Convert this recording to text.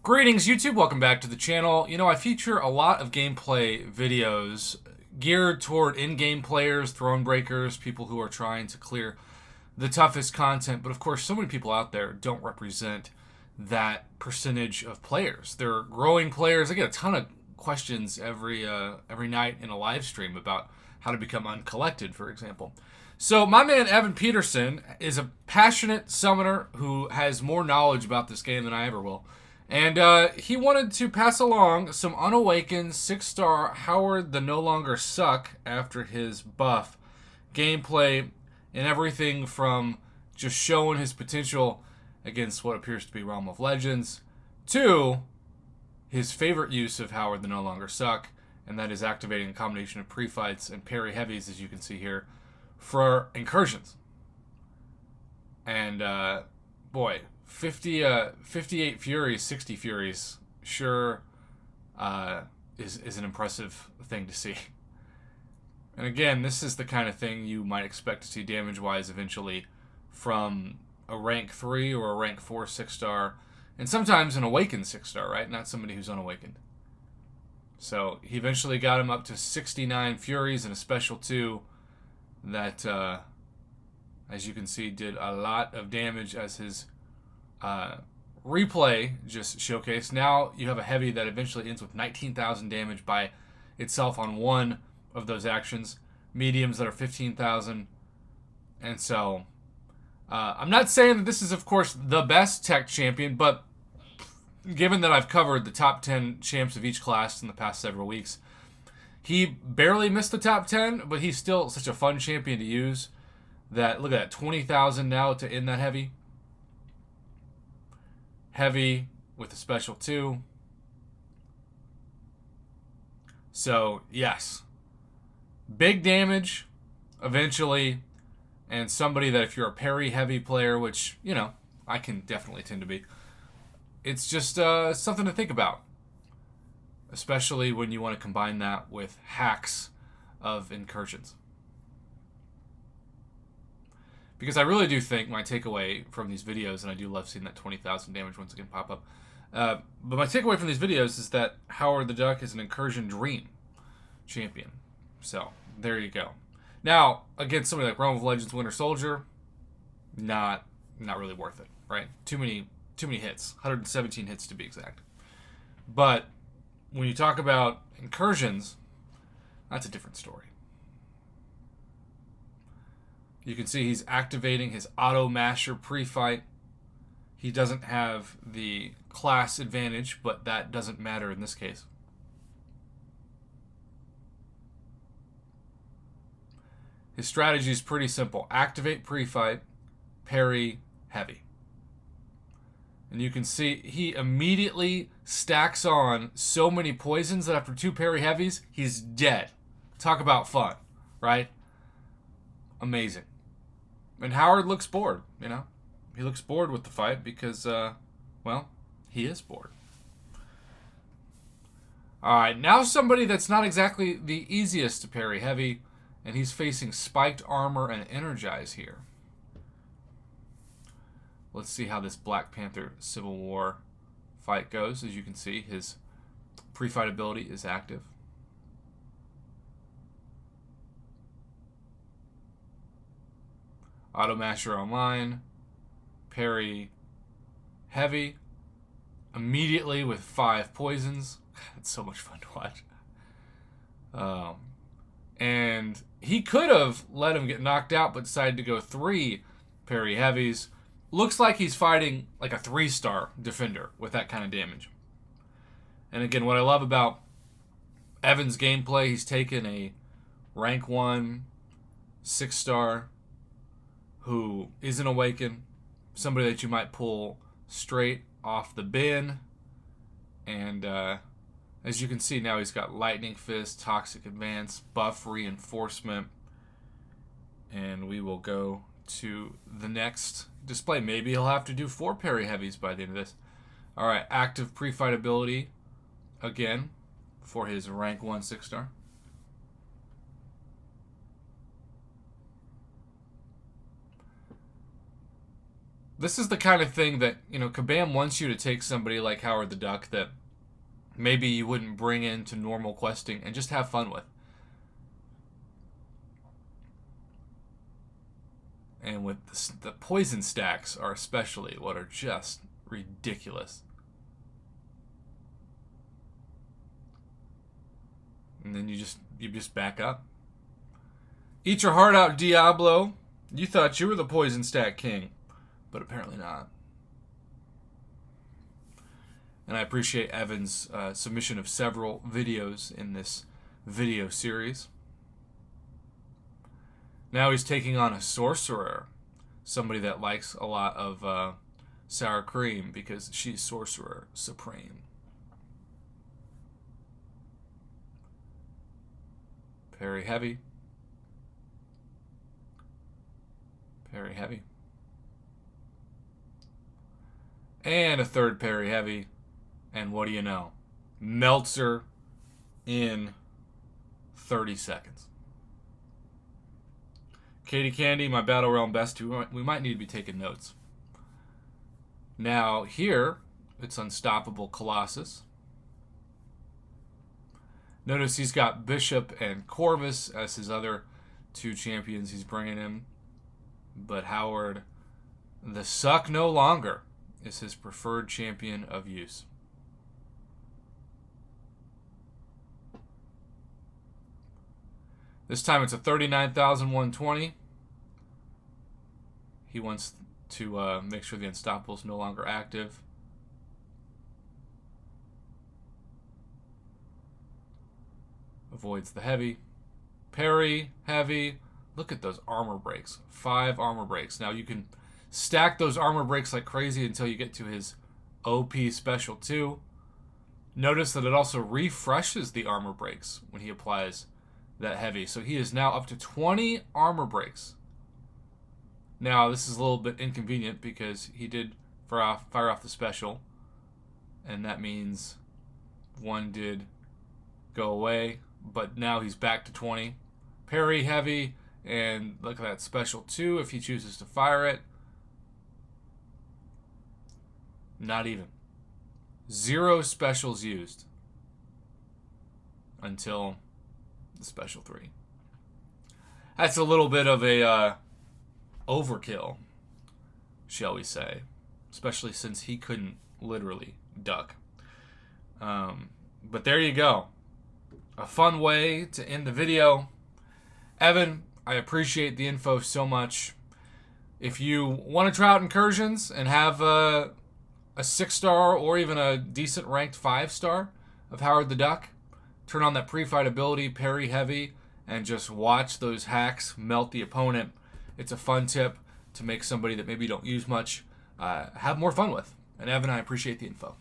Greetings, YouTube. Welcome back to the channel. You know, I feature a lot of gameplay videos geared toward in-game players, throne breakers, people who are trying to clear the toughest content. But of course, so many people out there don't represent that percentage of players. They're growing players. I get a ton of questions every night in a live stream about how to become uncollected, for example. So my man Evan Peterson is a passionate summoner who has more knowledge about this game than I ever will. And he wanted to pass along some unawakened 6-star Howard the No Longer Suck after his buff gameplay, and everything from just showing his potential against what appears to be Realm of Legends to his favorite use of Howard the No Longer Suck, and that is activating a combination of pre-fights and parry heavies, as you can see here, for Incursions. And boy, 58 Furies, 60 Furies sure is an impressive thing to see. And again, this is the kind of thing you might expect to see damage-wise eventually from a rank 3 or a rank 4 6-star, and sometimes an awakened 6-star, right? Not somebody who's unawakened. So he eventually got him up to 69 Furies and a special 2 that, as you can see, did a lot of damage, as his replay just showcased. Now you have a heavy that eventually ends with 19,000 damage by itself on one of those actions. Mediums that are 15,000. And so, I'm not saying that this is, of course, the best tech champion, but given that I've covered the top 10 champs of each class in the past several weeks, he barely missed the top 10, but he's still such a fun champion to use that, look at that, 20,000 now to end that heavy. Heavy with a special 2. So, yes. Big damage eventually, and somebody that if you're a parry heavy player, which, you know, I can definitely tend to be, it's just something to think about. Especially when you want to combine that with hacks of Incursions. Because I really do think my takeaway from these videos, and I do love seeing that 20,000 damage once again pop up, but my takeaway from these videos is that Howard the Duck is an Incursion dream champion. So, there you go. Now, against somebody like Realm of Legends Winter Soldier, not really worth it, right? Too many hits. 117 hits to be exact. But when you talk about Incursions, that's a different story. You can see he's activating his Auto Masher pre-fight. He doesn't have the class advantage, but that doesn't matter in this case. His strategy is pretty simple. Activate pre-fight, parry, heavy. And you can see he immediately stacks on so many poisons that after 2 parry heavies, he's dead. Talk about fun, right? Amazing. And Howard looks bored, you know? He looks bored with the fight because, well, he is bored. Alright, now somebody that's not exactly the easiest to parry heavy, and he's facing Spiked Armor and Energize here. Let's see how this Black Panther Civil War fight goes. As you can see, his pre-fight ability is active. Auto Masher online. Parry heavy. Immediately with 5 poisons. It's so much fun to watch. And he could have let him get knocked out, but decided to go 3 parry heavies. Looks like he's fighting like a 3-star defender with that kind of damage. And again, what I love about Evan's gameplay, he's taken a rank 1 6-star who isn't awakened, somebody that you might pull straight off the bin, and as you can see now, he's got Lightning Fist, Toxic Advance, Buff Reinforcement, and we will go to the next display. Maybe he'll have to do 4 parry heavies by the end of this. Alright, active pre-fight ability again for his rank 1 6-star. This is the kind of thing that, Kabam wants you to take somebody like Howard the Duck that maybe you wouldn't bring into normal questing and just have fun with. And with the poison stacks are especially what are just ridiculous. And then you just back up. Eat your heart out, Diablo. You thought you were the poison stack king, but apparently not. And I appreciate Evan's submission of several videos in this video series. Now he's taking on a sorcerer, somebody that likes a lot of sour cream because she's sorcerer supreme. Parry heavy. Parry heavy. And a third parry heavy. And what do you know? Meltzer in 30 seconds. Katie Candy, my Battle Realm best. We might need to be taking notes. Now here, it's Unstoppable Colossus. Notice he's got Bishop and Corvus as his other two champions he's bringing in. But Howard, the Suck No Longer, is his preferred champion of use. This time it's a 39,120. He wants to make sure the Unstoppable is no longer active. Avoids the heavy. Parry, heavy. Look at those armor breaks. 5 armor breaks. Now you can stack those armor breaks like crazy until you get to his OP special 2. Notice that it also refreshes the armor breaks when he applies that heavy. So he is now up to 20 armor breaks. Now this is a little bit inconvenient because he did fire off the special. And that means one did go away. But now he's back to 20. Parry heavy. And look at that special 2 if he chooses to fire it. Not even. 0 specials used until the special 3. That's a little bit of a overkill, shall we say. Especially since he couldn't literally duck. But there you go. A fun way to end the video. Evan, I appreciate the info so much. If you want to try out Incursions and have a 6-star or even a decent ranked 5-star of Howard the Duck, turn on that pre-fight ability, parry heavy, and just watch those hacks melt the opponent. It's a fun tip to make somebody that maybe you don't use much have more fun with. And Evan, I appreciate the info.